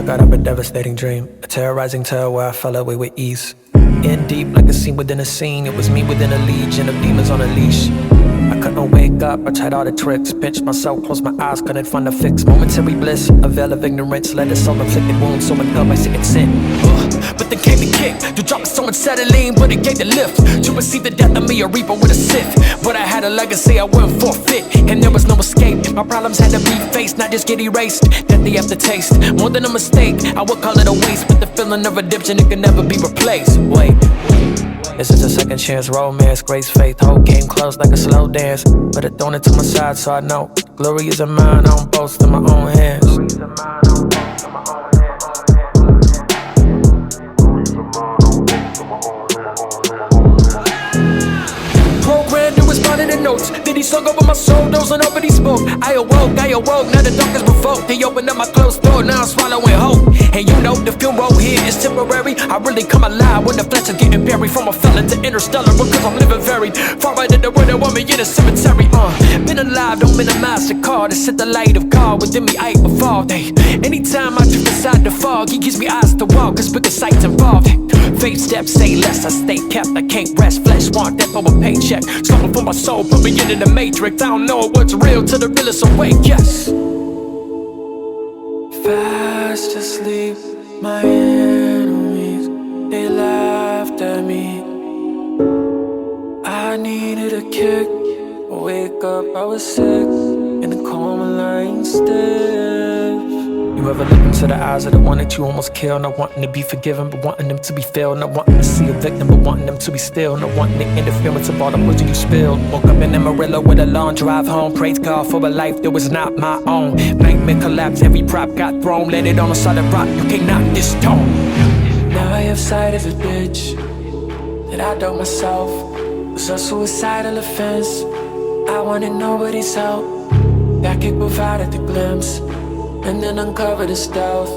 shook out of a devastating dream, a terrorizing tale where I fell away with ease. In deep like a scene within a scene, it was me within a legion of demons on a leash. I couldn't wake up, I tried all the tricks, pinched myself, closed my eyes, couldn't find a fix. Momentary bliss, a veil of ignorance, led to self-inflicted wounds, so much love I see it sin. But then came the kick, to drop so unsettling, but it gave the lift, to receive the death of me, a reaper with a sift. But I had a legacy, I wouldn't forfeit, and there was no escape. My problems had to be faced, not just get erased. Death the aftertaste, more than a mistake, I would call it a waste, but the feeling of redemption, it can never be replaced. Wait, this is a second chance romance, grace, faith, hope came close like a slow dance. But it thrown it to my side, so I know glory is in mine, I don't boast in my own hands. Programmed to respond in the notes, then he slung over my soul, dozing over he spoke. I awoke, now the dark is provoked. He opened up my closed door, now I'm swallowing hope. And you know the funeral here is temporary. I really come alive when the flesh is getting buried. From a felon to interstellar, because I'm living very far right in the world that want me in a cemetery. Been alive, don't minimize the call. To set the light of God within me, I evolved. Hey, anytime I drift inside the fog, he gives me eyes to walk, cause bigger sights involved. Faith steps, say less, I stay kept, I can't rest. Flesh want death over paycheck, struggling for my soul, put me in the matrix. I don't know what's real till the realest awake, yes. Fast asleep, my enemies, they laughed at me. I needed a kick, wake up, I was sick, in a coma lying stiff. You ever look into the eyes of the one that you almost killed, not wanting to be forgiven, but wanting them to be filled, not wanting to see a victim, but wanting them to be still, not wanting the interference of all the words you spilled. Woke up in Amarillo with a long drive home, praise God for a life that was not my own. Nightmare collapse, every prop got thrown, let it on a solid rock, you can't knock this stone. Now I have sight of a bitch that I dug myself. Was a suicidal offense, I wanted nobody's help. That kick provided the glimpse, and then uncovered the stealth.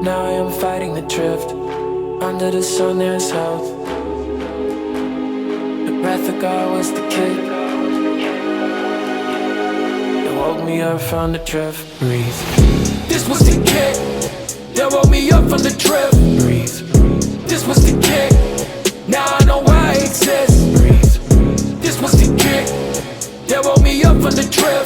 Now I am fighting the drift, under the sun there's health. The breath of God was the kick that woke me up from the drift. Breathe. This was the kick that woke me up from the drift. Breathe. This was the kick, now I know why I exist. Breathe. This was the kick that woke me up from the drift.